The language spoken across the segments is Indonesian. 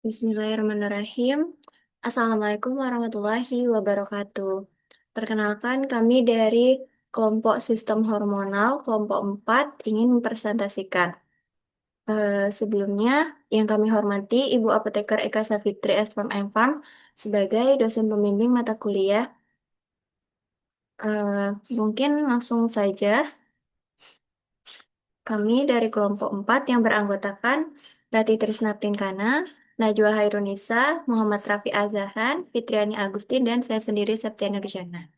Bismillahirrahmanirrahim. Assalamualaikum warahmatullahi wabarakatuh. Perkenalkan, kami dari kelompok sistem hormonal, kelompok 4, ingin mempresentasikan. Sebelumnya, yang kami hormati Ibu Apoteker Eka Safitri SPM M.Farm sebagai dosen pembimbing mata kuliah. Mungkin langsung saja. Kami dari kelompok 4 yang beranggotakan Rati Trisna Prinkana, Najwa Hairunisa, Muhammad Rafi Azharan, Fitriani Agustin, dan saya sendiri Septiana Nurjana.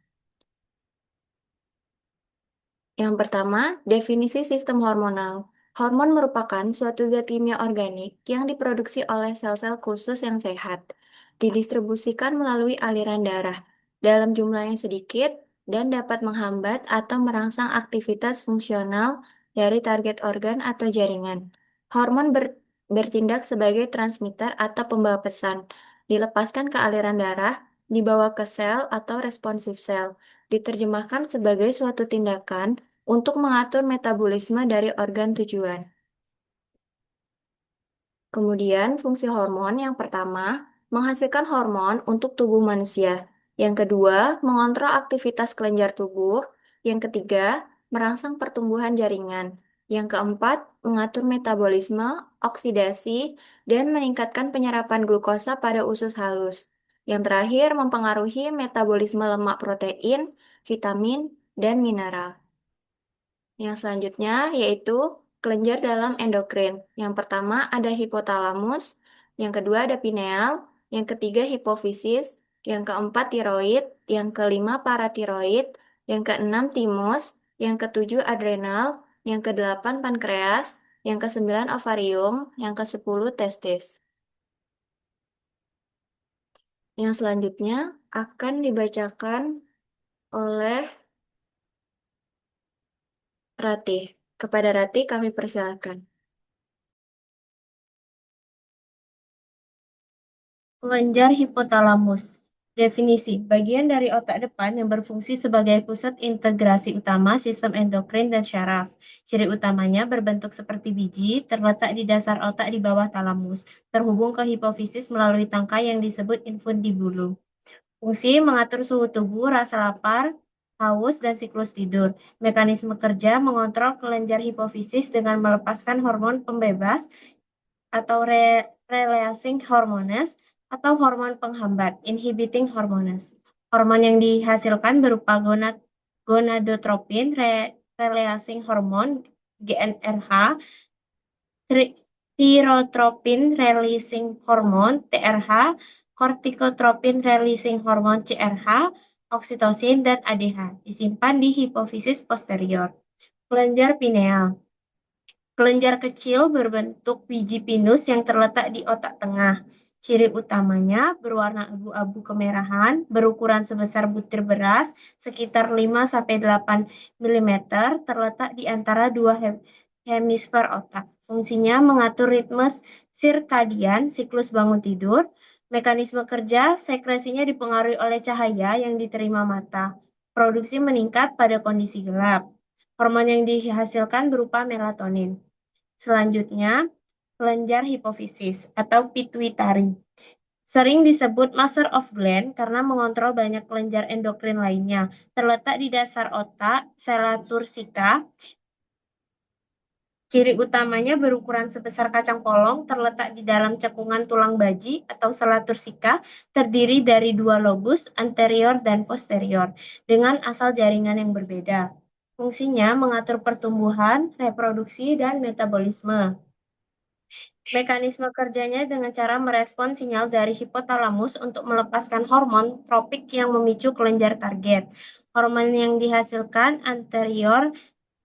Yang pertama, definisi sistem hormonal. Hormon merupakan suatu zat kimia organik yang diproduksi oleh sel-sel khusus yang sehat, didistribusikan melalui aliran darah dalam jumlah yang sedikit dan dapat menghambat atau merangsang aktivitas fungsional dari target organ atau jaringan. Hormon bertindak sebagai transmitter atau pembawa pesan, dilepaskan ke aliran darah, dibawa ke sel atau responsif sel, diterjemahkan sebagai suatu tindakan untuk mengatur metabolisme dari organ tujuan. Kemudian, fungsi hormon yang pertama, menghasilkan hormon untuk tubuh manusia. Yang kedua, mengontrol aktivitas kelenjar tubuh. Yang ketiga, merangsang pertumbuhan jaringan. Yang keempat, mengatur metabolisme, oksidasi, dan meningkatkan penyerapan glukosa pada usus halus. Yang terakhir, mempengaruhi metabolisme lemak protein, vitamin, dan mineral. Yang selanjutnya yaitu kelenjar dalam endokrin. Yang pertama ada hipotalamus, yang kedua ada pineal, yang ketiga hipofisis, yang keempat tiroid, yang kelima paratiroid, yang keenam timus, yang ketujuh adrenal, yang kedelapan pankreas, yang kesembilan ovarium, yang kesepuluh testis. Yang selanjutnya akan dibacakan oleh Ratih. Kepada Ratih kami persilakan. Kelenjar hipotalamus. Definisi, bagian dari otak depan yang berfungsi sebagai pusat integrasi utama sistem endokrin dan syaraf. Ciri utamanya berbentuk seperti biji, terletak di dasar otak di bawah talamus, terhubung ke hipofisis melalui tangkai yang disebut infundibulum. Fungsi mengatur suhu tubuh, rasa lapar, haus, dan siklus tidur. Mekanisme kerja mengontrol kelenjar hipofisis dengan melepaskan hormon pembebas atau releasing hormones atau hormon penghambat inhibiting hormones. Hormon yang dihasilkan berupa gonadotropin releasing hormone GnRH, tyrotropin releasing hormone TRH, kortikotropin releasing hormone CRH, oksitosin dan ADH disimpan di hipofisis posterior. Kelenjar pineal. Kelenjar kecil berbentuk biji pinus yang terletak di otak tengah. Ciri utamanya berwarna abu-abu kemerahan, berukuran sebesar butir beras, sekitar 5-8 mm, terletak di antara dua hemisfer otak. Fungsinya mengatur ritme sirkadian, siklus bangun tidur. Mekanisme kerja, sekresinya dipengaruhi oleh cahaya yang diterima mata. Produksi meningkat pada kondisi gelap. Hormon yang dihasilkan berupa melatonin. Selanjutnya, kelenjar hipofisis atau pituitari. Sering disebut master of gland karena mengontrol banyak kelenjar endokrin lainnya. Terletak di dasar otak, sela tursika. Ciri utamanya berukuran sebesar kacang polong, terletak di dalam cekungan tulang baji atau sela tursika, terdiri dari dua lobus, anterior dan posterior, dengan asal jaringan yang berbeda. Fungsinya mengatur pertumbuhan, reproduksi, dan metabolisme. Mekanisme kerjanya dengan cara merespon sinyal dari hipotalamus untuk melepaskan hormon tropik yang memicu kelenjar target. Hormon yang dihasilkan anterior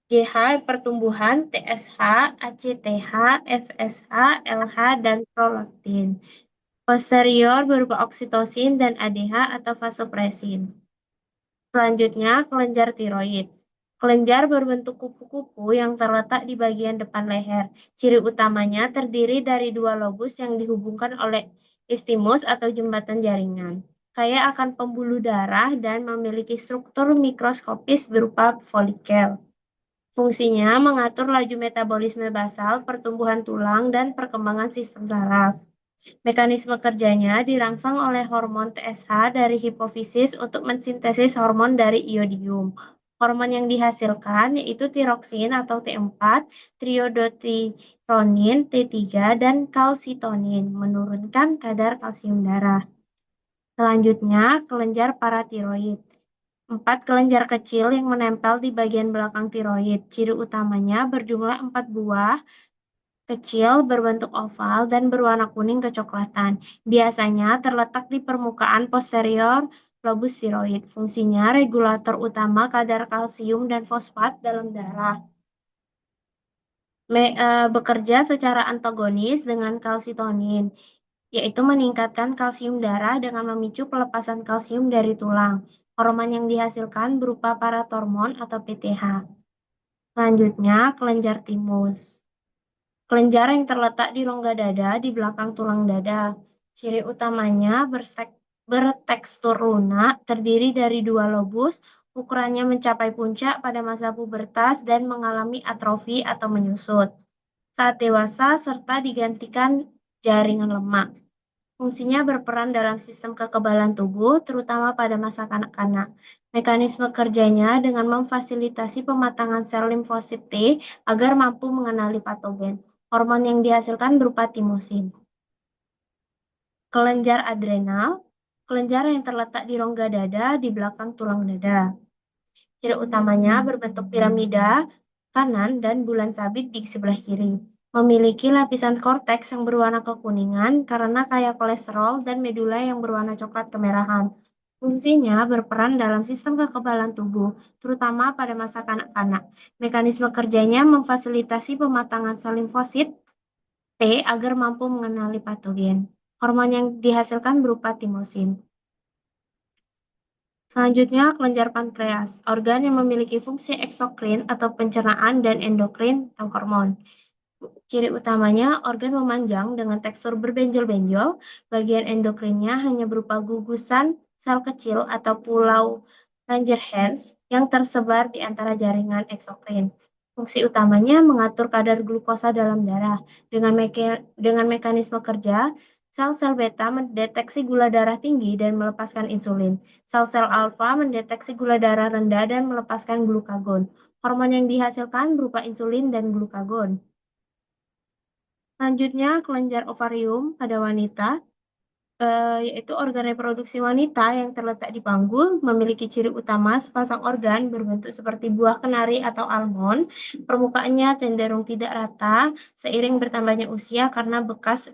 GH pertumbuhan, TSH, ACTH, FSH, LH, dan prolaktin. Posterior berupa oksitosin dan ADH atau vasopresin. Selanjutnya, kelenjar tiroid. Kelenjar berbentuk kupu-kupu yang terletak di bagian depan leher. Ciri utamanya terdiri dari dua lobus yang dihubungkan oleh istimus atau jembatan jaringan. Kaya akan pembuluh darah dan memiliki struktur mikroskopis berupa folikel. Fungsinya mengatur laju metabolisme basal, pertumbuhan tulang, dan perkembangan sistem saraf. Mekanisme kerjanya dirangsang oleh hormon TSH dari hipofisis untuk mensintesis hormon dari iodium. Hormon yang dihasilkan yaitu tiroksin atau T4, triodotironin T3, dan kalsitonin, menurunkan kadar kalsium darah. Selanjutnya, kelenjar paratiroid. 4 kelenjar kecil yang menempel di bagian belakang tiroid. Ciri utamanya berjumlah 4 buah, kecil, berbentuk oval, dan berwarna kuning kecoklatan. Biasanya terletak di permukaan posterior lobus tiroid. Fungsinya regulator utama kadar kalsium dan fosfat dalam darah. Bekerja secara antagonis dengan kalsitonin, yaitu meningkatkan kalsium darah dengan memicu pelepasan kalsium dari tulang. Hormon yang dihasilkan berupa paratormon atau PTH. Selanjutnya, kelenjar timus. Kelenjar yang terletak di rongga dada di belakang tulang dada. Ciri utamanya bertekstur lunak, terdiri dari dua lobus, ukurannya mencapai puncak pada masa pubertas dan mengalami atrofi atau menyusut saat dewasa serta digantikan jaringan lemak. Fungsinya berperan dalam sistem kekebalan tubuh, terutama pada masa kanak-kanak. Mekanisme kerjanya dengan memfasilitasi pematangan sel limfosit T agar mampu mengenali patogen. Hormon yang dihasilkan berupa timosin. Kelenjar adrenal, kelenjar yang terletak di rongga dada di belakang tulang dada. Ciri utamanya berbentuk piramida kanan dan bulan sabit di sebelah kiri. Memiliki lapisan korteks yang berwarna kekuningan karena kaya kolesterol dan medula yang berwarna coklat kemerahan. Fungsinya berperan dalam sistem kekebalan tubuh, terutama pada masa kanak-kanak. Mekanisme kerjanya memfasilitasi pematangan sel limfosit T agar mampu mengenali patogen. Hormon yang dihasilkan berupa timosin. Selanjutnya, kelenjar pankreas, organ yang memiliki fungsi eksokrin atau pencernaan dan endokrin atau hormon. Ciri utamanya, organ memanjang dengan tekstur berbenjol-benjol. Bagian endokrinnya hanya berupa gugusan sel kecil atau pulau Langerhans yang tersebar di antara jaringan eksokrin. Fungsi utamanya mengatur kadar glukosa dalam darah. Dengan mekanisme kerja, sel-sel beta mendeteksi gula darah tinggi dan melepaskan insulin. Sel-sel alfa mendeteksi gula darah rendah dan melepaskan glukagon. Hormon yang dihasilkan berupa insulin dan glukagon. Selanjutnya, kelenjar ovarium pada wanita, yaitu organ reproduksi wanita yang terletak di panggul, memiliki ciri utama sepasang organ berbentuk seperti buah kenari atau almond. Permukaannya cenderung tidak rata seiring bertambahnya usia karena bekas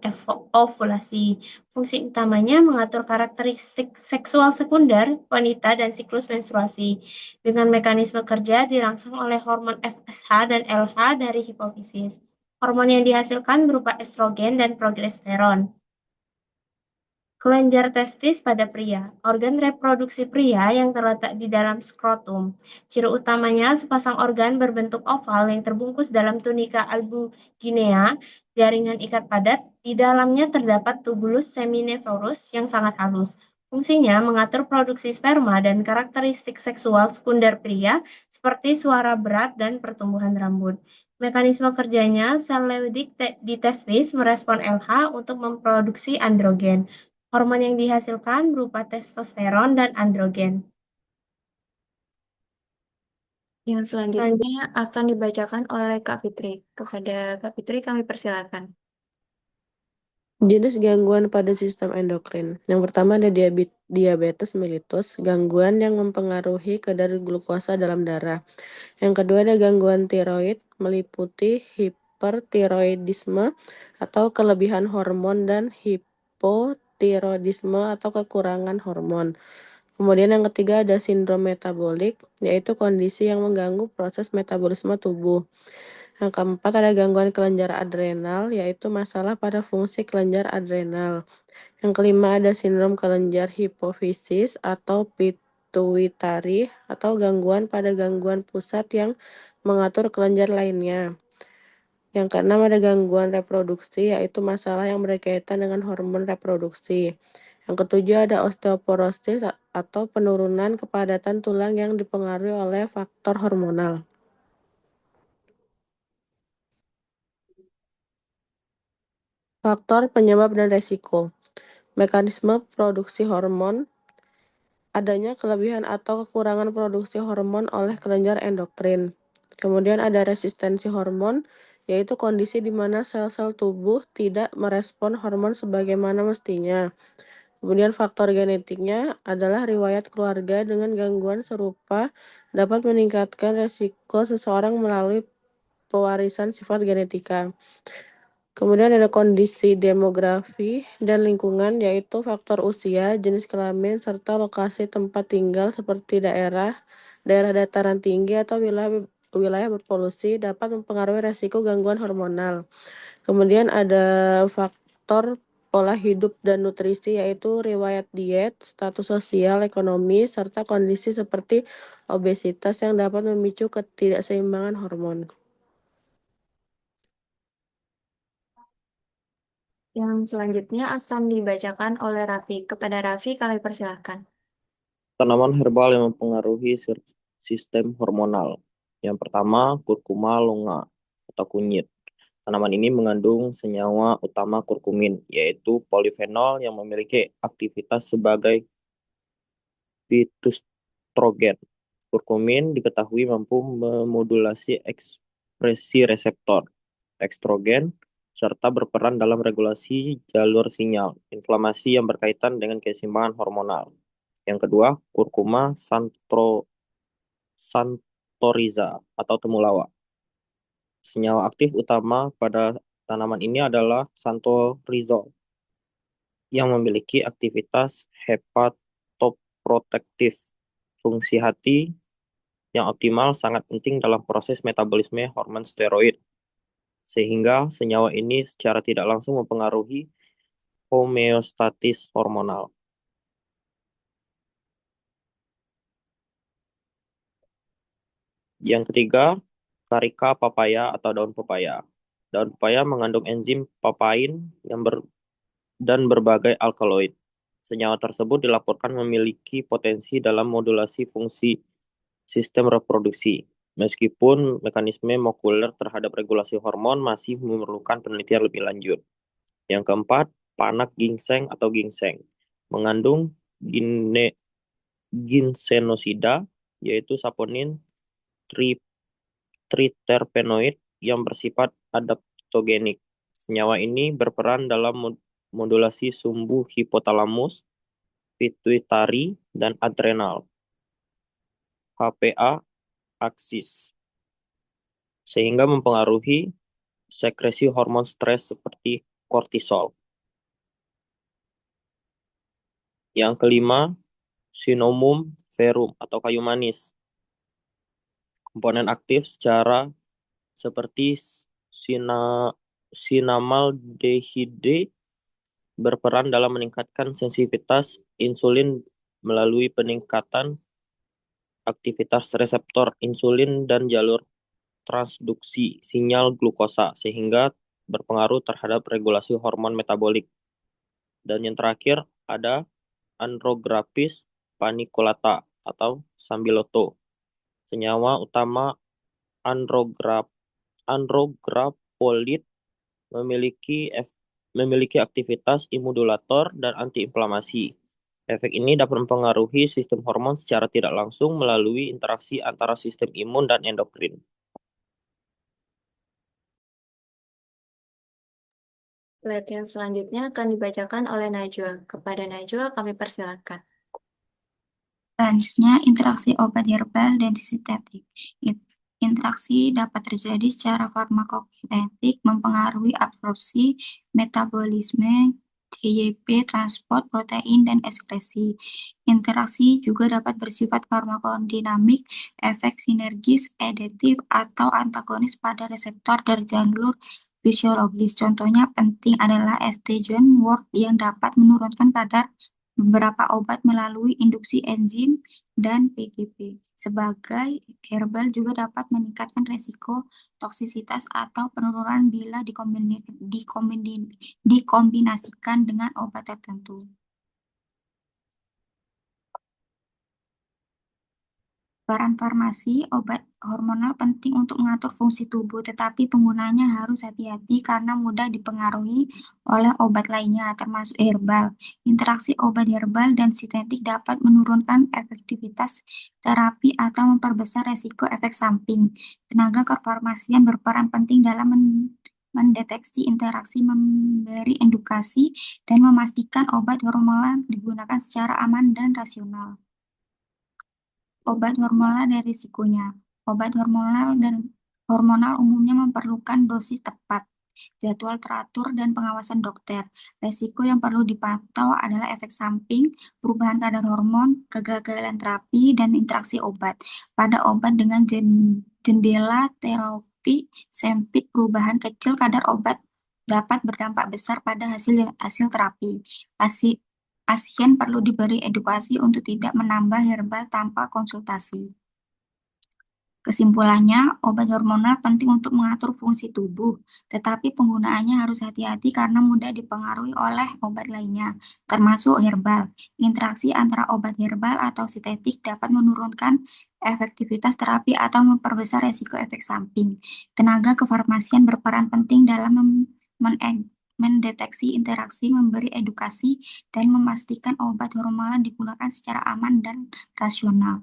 ovulasi. Fungsi utamanya mengatur karakteristik seksual sekunder wanita dan siklus menstruasi. Dengan mekanisme kerja dirangsang oleh hormon FSH dan LH dari hipofisis. Hormon yang dihasilkan berupa estrogen dan progesteron. Kelenjar testis pada pria, organ reproduksi pria yang terletak di dalam skrotum. Ciri utamanya sepasang organ berbentuk oval yang terbungkus dalam tunika albuginea, jaringan ikat padat. Di dalamnya terdapat tubulus seminiferus yang sangat halus. Fungsinya mengatur produksi sperma dan karakteristik seksual sekunder pria seperti suara berat dan pertumbuhan rambut. Mekanisme kerjanya, sel Leydig di testis merespon LH untuk memproduksi androgen. Hormon yang dihasilkan berupa testosteron dan androgen. Yang Selanjutnya, selanjutnya akan dibacakan oleh Kak Fitri. Kepada Kak Fitri kami persilakan. Jenis gangguan pada sistem endokrin. Yang pertama ada diabetes mellitus, gangguan yang mempengaruhi kadar glukosa dalam darah. Yang kedua ada gangguan tiroid, meliputi hipertiroidisme atau kelebihan hormon dan hipotiroidisme atau kekurangan hormon. Kemudian yang ketiga ada sindrom metabolik, yaitu kondisi yang mengganggu proses metabolisme tubuh. Yang keempat ada gangguan kelenjar adrenal, yaitu masalah pada fungsi kelenjar adrenal. Yang kelima ada sindrom kelenjar hipofisis atau pituitari atau gangguan pada gangguan pusat yang mengatur kelenjar lainnya. Yang keenam ada gangguan reproduksi, yaitu masalah yang berkaitan dengan hormon reproduksi. Yang ketujuh ada osteoporosis atau penurunan kepadatan tulang yang dipengaruhi oleh faktor hormonal. Faktor penyebab dan resiko. Mekanisme produksi hormon. Adanya kelebihan atau kekurangan produksi hormon oleh kelenjar endokrin. Kemudian ada resistensi hormon, yaitu kondisi di mana sel-sel tubuh tidak merespon hormon sebagaimana mestinya. Kemudian faktor genetiknya adalah riwayat keluarga dengan gangguan serupa dapat meningkatkan resiko seseorang melalui pewarisan sifat genetika. Kemudian ada kondisi demografi dan lingkungan, yaitu faktor usia, jenis kelamin, serta lokasi tempat tinggal seperti daerah dataran tinggi atau wilayah berpolusi dapat mempengaruhi resiko gangguan hormonal. Kemudian ada faktor pola hidup dan nutrisi, yaitu riwayat diet, status sosial, ekonomi, serta kondisi seperti obesitas yang dapat memicu ketidakseimbangan hormon. Yang selanjutnya akan dibacakan oleh Raffi. Kepada Raffi kami persilahkan. Tanaman herbal yang mempengaruhi sistem hormonal. Yang pertama, kurkuma longa atau kunyit. Tanaman ini mengandung senyawa utama kurkumin, yaitu polifenol yang memiliki aktivitas sebagai fitostrogen. Kurkumin diketahui mampu memodulasi ekspresi reseptor estrogen serta berperan dalam regulasi jalur sinyal inflamasi yang berkaitan dengan keseimbangan hormonal. Yang kedua, kurkuma santoriza atau temulawak. Senyawa aktif utama pada tanaman ini adalah santorizol yang memiliki aktivitas hepatoprotektif. Fungsi hati yang optimal sangat penting dalam proses metabolisme hormon steroid, sehingga senyawa ini secara tidak langsung mempengaruhi homeostatis hormonal. Yang ketiga, karika papaya atau daun pepaya. Daun pepaya mengandung enzim papain dan berbagai alkaloid. Senyawa tersebut dilaporkan memiliki potensi dalam modulasi fungsi sistem reproduksi. Meskipun mekanisme molekuler terhadap regulasi hormon masih memerlukan penelitian lebih lanjut. Yang keempat, panak ginseng atau ginseng. Mengandung ginsenosida, yaitu saponin triterpenoid yang bersifat adaptogenik. Senyawa ini berperan dalam modulasi sumbu hipotalamus, pituitari, dan adrenal (HPA aksis), sehingga mempengaruhi sekresi hormon stres seperti kortisol. Yang kelima, Cinnamomum verum atau kayu manis. Komponen aktif seperti cinnamaldehyde berperan dalam meningkatkan sensitivitas insulin melalui peningkatan aktivitas reseptor insulin dan jalur transduksi sinyal glukosa, sehingga berpengaruh terhadap regulasi hormon metabolik. Dan yang terakhir ada Andrographis paniculata atau sambiloto. Senyawa utama andrograpolit memiliki aktivitas imodulator dan antiinflamasi. Efek ini dapat mempengaruhi sistem hormon secara tidak langsung melalui interaksi antara sistem imun dan endokrin. Penelitian selanjutnya akan dibacakan oleh Najwa. Kepada Najwa kami persilahkan. Selanjutnya, interaksi obat herbal dan sintetik. Interaksi dapat terjadi secara farmakokinetik, mempengaruhi absorpsi, metabolisme, CYP, transport protein, dan ekskresi. Interaksi juga dapat bersifat farmakodinamik, efek sinergis, additif, atau antagonis pada reseptor dari jalur fisiologis. Contohnya penting adalah estrogen work yang dapat menurunkan kadar beberapa obat melalui induksi enzim dan PGP. Sebagai herbal juga dapat meningkatkan resiko toksisitas atau penurunan bila dikombinasikan dengan obat tertentu. Peran farmasi, obat hormonal penting untuk mengatur fungsi tubuh, tetapi penggunanya harus hati-hati karena mudah dipengaruhi oleh obat lainnya, termasuk herbal. Interaksi obat herbal dan sintetik dapat menurunkan efektivitas terapi atau memperbesar resiko efek samping. Tenaga kefarmasian berperan penting dalam mendeteksi interaksi, memberi edukasi, dan memastikan obat hormonal digunakan secara aman dan rasional. Obat hormonal dan risikonya. Obat hormonal umumnya memerlukan dosis tepat, jadwal teratur, dan pengawasan dokter. Resiko yang perlu dipantau adalah efek samping, perubahan kadar hormon, kegagalan terapi, dan interaksi obat. Pada obat dengan jendela terapi sempit, perubahan kecil kadar obat dapat berdampak besar pada hasil terapi. Pasien perlu diberi edukasi untuk tidak menambah herbal tanpa konsultasi. Kesimpulannya, obat hormonal penting untuk mengatur fungsi tubuh, tetapi penggunaannya harus hati-hati karena mudah dipengaruhi oleh obat lainnya, termasuk herbal. Interaksi antara obat herbal atau sintetik dapat menurunkan efektivitas terapi atau memperbesar resiko efek samping. Tenaga kefarmasian berperan penting dalam mendeteksi interaksi, memberi edukasi, dan memastikan obat hormonal digunakan secara aman dan rasional.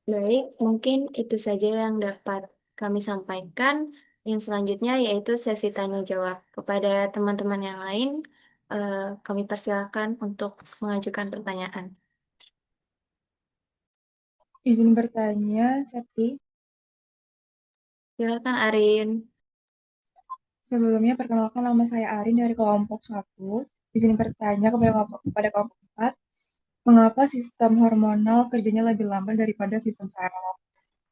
Baik, mungkin itu saja yang dapat kami sampaikan. Yang selanjutnya yaitu sesi tanya jawab. Kepada teman-teman yang lain, kami persilakan untuk mengajukan pertanyaan. Izin bertanya, Septi. Silakan Arin. Sebelumnya, perkenalkan nama saya Arin dari kelompok 1. Izin bertanya kepada kelompok 4, mengapa sistem hormonal kerjanya lebih lambat daripada sistem saraf,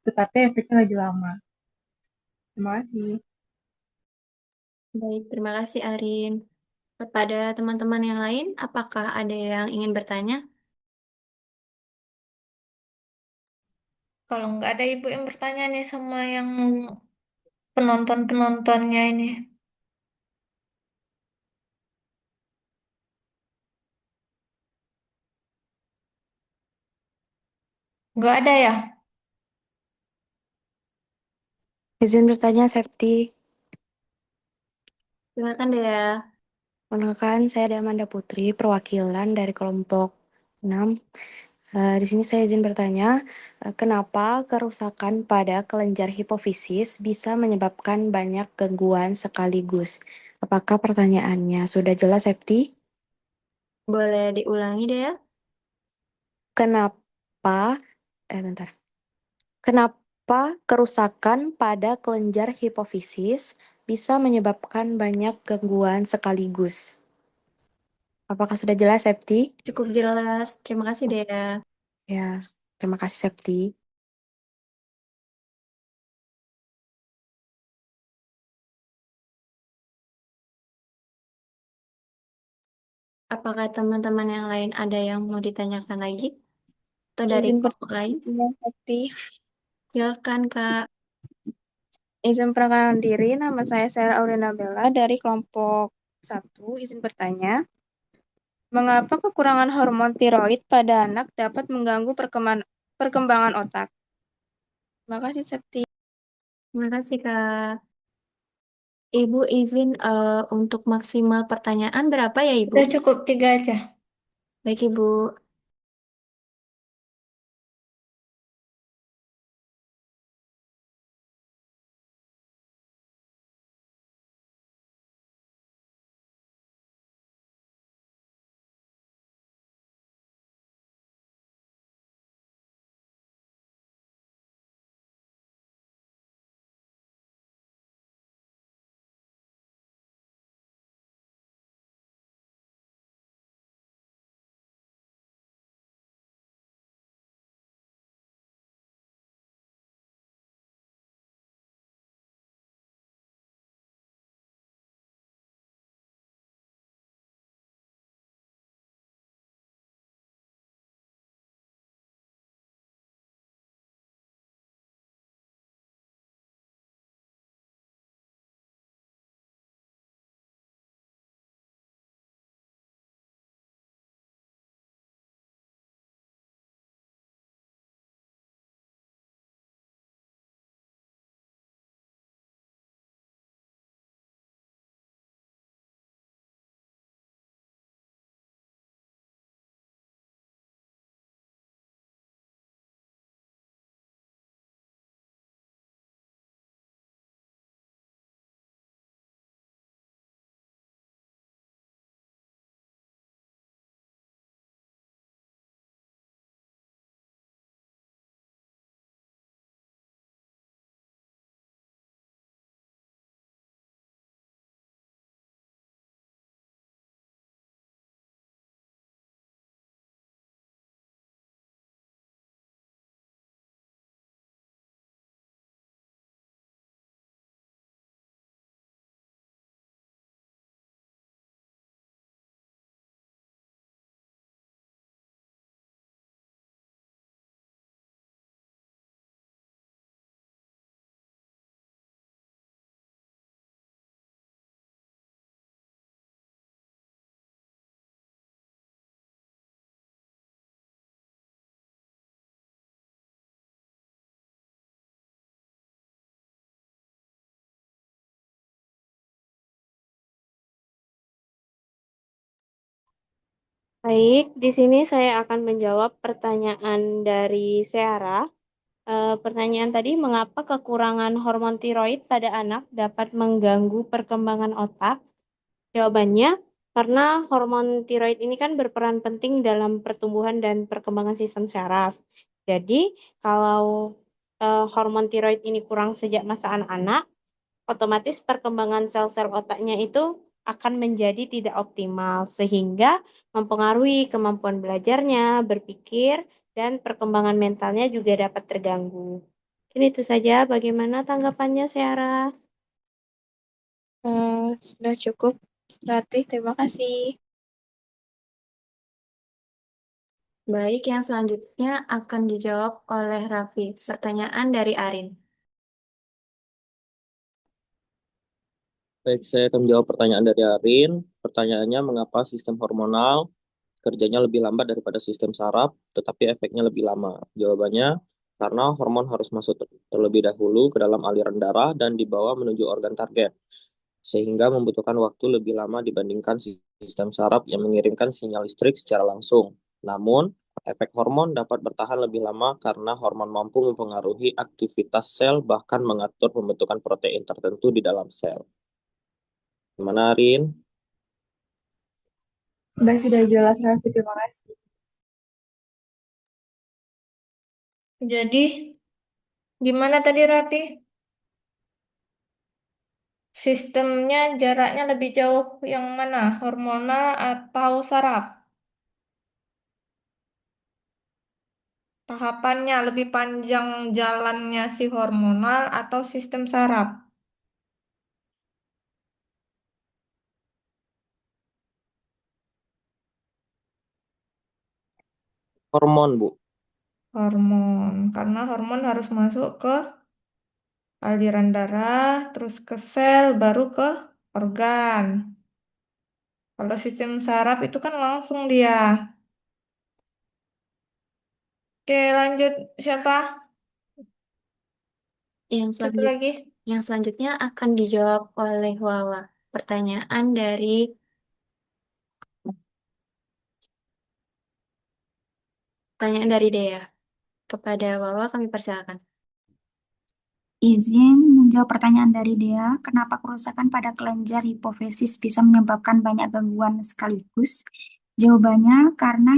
tetapi efeknya lebih lama? Terima kasih. Baik, terima kasih Arin. Kepada teman-teman yang lain, apakah ada yang ingin bertanya? Kalau nggak ada ibu yang bertanya nih sama yang penonton-penontonnya ini. Nggak ada ya? Izin bertanya, Septi. Silakan deh ya. Perkenalkan, saya Amanda Putri, perwakilan dari kelompok 6. Di sini saya izin bertanya, kenapa kerusakan pada kelenjar hipofisis bisa menyebabkan banyak gangguan sekaligus? Apakah pertanyaannya sudah jelas, Septi? Boleh diulangi deh ya. Kenapa, bentar. Kenapa kerusakan pada kelenjar hipofisis bisa menyebabkan banyak gangguan sekaligus? Apakah sudah jelas, Septi? Cukup jelas. Terima kasih deh ya. Ya, terima kasih, Septi. Apakah teman-teman yang lain ada yang mau ditanyakan lagi? Atau dari Izin kelompok lain? bertanya, Septi. Silakan, Kak. Izin perkenalkan diri, nama saya Sarah Aurena Bella dari kelompok 1. Izin bertanya, mengapa kekurangan hormon tiroid pada anak dapat mengganggu perkembangan otak? Terima kasih, Septi. Terima kasih, Kak. Ibu izin untuk maksimal pertanyaan berapa ya, Ibu? Udah cukup 3 aja. Baik, Ibu. Baik, di sini saya akan menjawab pertanyaan dari Seara. Pertanyaan tadi, mengapa kekurangan hormon tiroid pada anak dapat mengganggu perkembangan otak? Jawabannya, karena hormon tiroid ini kan berperan penting dalam pertumbuhan dan perkembangan sistem saraf. Jadi, kalau hormon tiroid ini kurang sejak masa anak-anak, otomatis perkembangan sel-sel otaknya itu akan menjadi tidak optimal, sehingga mempengaruhi kemampuan belajarnya, berpikir, dan perkembangan mentalnya juga dapat terganggu. Mungkin itu saja. Bagaimana tanggapannya, Sarah? Sudah cukup, Ratih. Terima kasih. Baik, yang selanjutnya akan dijawab oleh Raffi. Pertanyaan dari Arin. Baik, saya akan menjawab pertanyaan dari Arin. Pertanyaannya, mengapa sistem hormonal kerjanya lebih lambat daripada sistem saraf, tetapi efeknya lebih lama? Jawabannya, karena hormon harus masuk terlebih dahulu ke dalam aliran darah dan dibawa menuju organ target, sehingga membutuhkan waktu lebih lama dibandingkan sistem saraf yang mengirimkan sinyal listrik secara langsung. Namun, efek hormon dapat bertahan lebih lama karena hormon mampu mempengaruhi aktivitas sel, bahkan mengatur pembentukan protein tertentu di dalam sel. Gimana, Rin? Sudah jelas, Raffi. Terima kasih. Jadi, gimana tadi Rati? Sistemnya jaraknya lebih jauh yang mana? Hormonal atau saraf? Tahapannya lebih panjang jalannya si hormonal atau sistem saraf? Hormon, Bu. Hormon. Karena hormon harus masuk ke aliran darah, terus ke sel, baru ke organ. Kalau sistem saraf itu kan langsung dia. Oke, lanjut. Siapa? Yang Satu selanjut, lagi. yang selanjutnya akan dijawab oleh Wawa. Pertanyaan dari Dea. Kepada Wawa kami persilakan. Izin menjawab pertanyaan dari Dea, kenapa kerusakan pada kelenjar hipofisis bisa menyebabkan banyak gangguan sekaligus? Jawabannya karena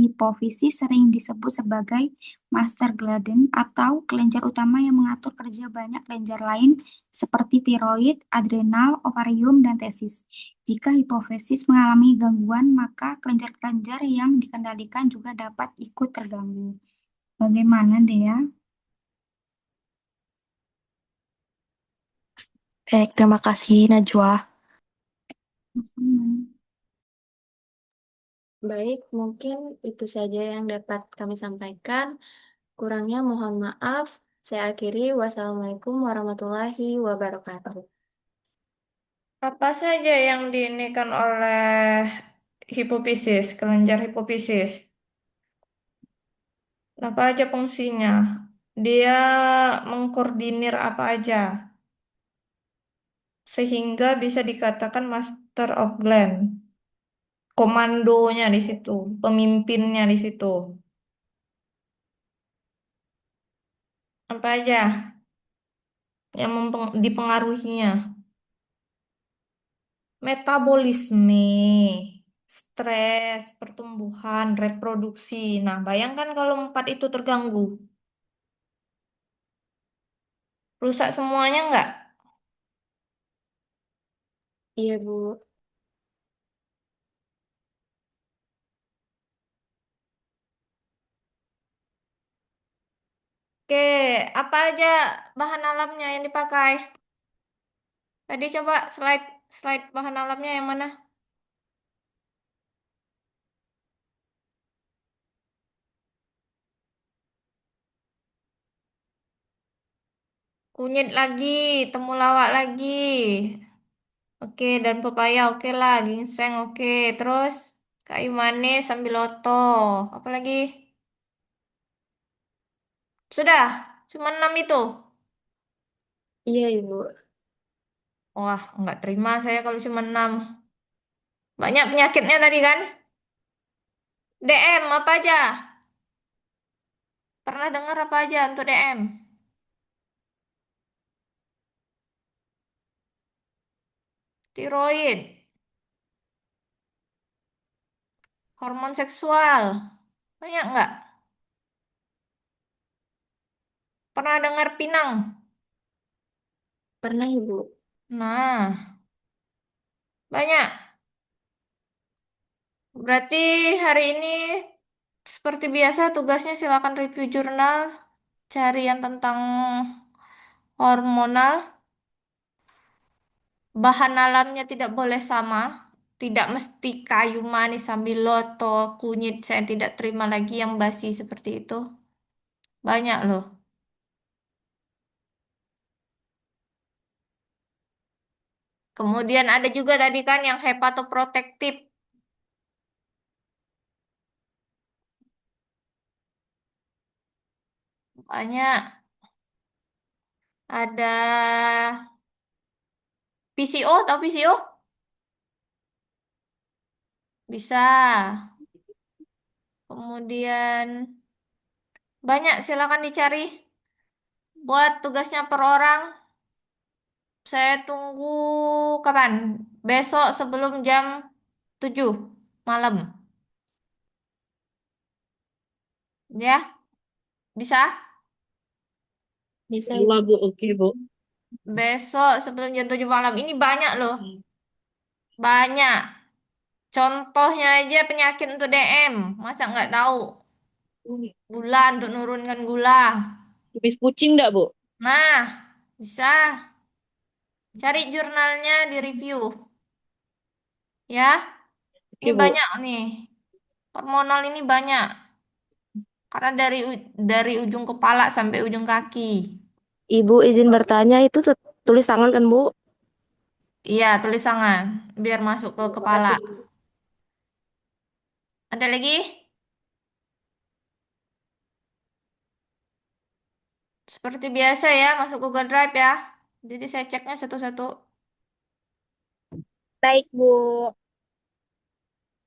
hipofisis sering disebut sebagai master gland atau kelenjar utama yang mengatur kerja banyak kelenjar lain seperti tiroid, adrenal, ovarium, dan tesis. Jika hipofisis mengalami gangguan, maka kelenjar-kelenjar yang dikendalikan juga dapat ikut terganggu. Bagaimana, Dea? Baik, terima kasih Najwa. Sama. Baik, mungkin itu saja yang dapat kami sampaikan. Kurangnya mohon maaf. Saya akhiri. Wassalamualaikum warahmatullahi wabarakatuh. Apa saja yang diinikan oleh hipofisis, kelenjar hipofisis? Apa aja fungsinya? Dia mengkoordinir apa aja sehingga bisa dikatakan master of gland. Komandonya di situ, pemimpinnya di situ. Apa aja yang dipengaruhinya? Metabolisme, stres, pertumbuhan, reproduksi. Nah, bayangkan kalau empat itu terganggu. Rusak semuanya enggak? Iya, Bu. Oke, apa aja bahan alamnya yang dipakai? Tadi coba slide slide bahan alamnya yang mana? Kunyit lagi, temulawak lagi. Oke, dan pepaya oke lah, ginseng oke. Terus kayu manis sambil loto. Apa lagi? Sudah, cuma 6 itu. Iya, Ibu. Wah, nggak terima saya kalau cuma 6. Banyak penyakitnya tadi kan? DM apa aja? Pernah dengar apa aja untuk DM? Tiroid, hormon seksual. Banyak nggak? Pernah dengar pinang? Pernah, Ibu. Nah, banyak. Berarti hari ini seperti biasa tugasnya silakan review jurnal, cari yang tentang hormonal. Bahan alamnya tidak boleh sama. Tidak mesti kayu manis sambil loto, kunyit. Saya tidak terima lagi yang basi seperti itu. Banyak loh. Kemudian ada juga tadi kan yang hepatoprotektif. Banyak. Ada PCO, tahu PCO? Bisa. Kemudian banyak, silakan dicari. Buat tugasnya per orang, saya tunggu kapan? Besok sebelum jam 7 malam. Ya, bisa? Bisa, Allah, Ibu. Bu. Oke, Bu. Besok sebelum jam 7 malam. Ini banyak loh. Banyak. Contohnya aja penyakit untuk DM. Masa nggak tahu? Gula untuk nurunkan gula. Kumis kucing enggak, Bu? Nah, bisa. Cari jurnalnya di review. Ya, ini Oke, Bu. banyak nih. Hormonal ini banyak. Karena dari ujung kepala sampai ujung kaki. Ibu izin bertanya itu tulis tangan kan Bu? Iya, tulis tangan. Biar masuk ke Terima kepala. kasih. Ada lagi? Seperti biasa ya, masuk Google Drive ya. Jadi saya ceknya satu-satu. Baik, Bu.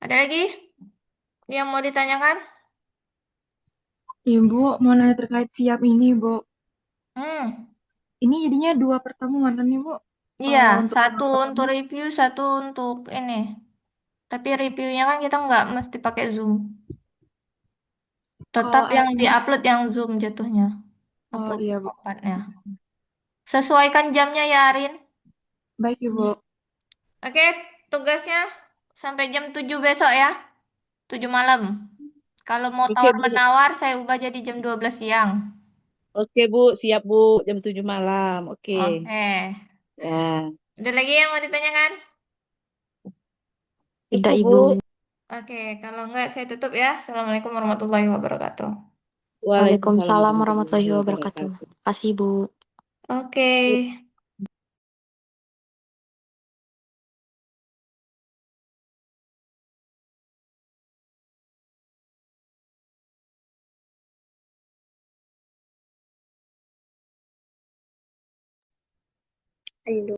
Ada lagi yang mau ditanyakan? Ibu mau nanya terkait siap ini, Bu. Hmm, Ini jadinya dua pertemuan kan nih, Bu? iya, Untuk satu tahap untuk pertama. review, satu untuk ini. Tapi reviewnya kan kita nggak mesti pakai Zoom. Tetap Kalau yang akhirnya, diupload yang Zoom jatuhnya. oh Upload iya, Bu. tempatnya. Sesuaikan jamnya ya, Arin. Baik, Ibu. Oke, tugasnya sampai jam 7 besok ya. 7 malam. Kalau mau Oke, Bu. tawar-menawar, saya ubah jadi jam 12 siang. Oke, Bu. Siap, Bu. Jam 7 malam. Oke. Oke. Ya. Ada lagi yang mau ditanyakan? Tidak, Cukup, Bu. Ibu. Oke, kalau enggak saya tutup ya. Assalamualaikum warahmatullahi wabarakatuh. Waalaikumsalam Waalaikumsalam warahmatullahi warahmatullahi wabarakatuh. wabarakatuh. Kasih, Ibu. Oke. Ayo.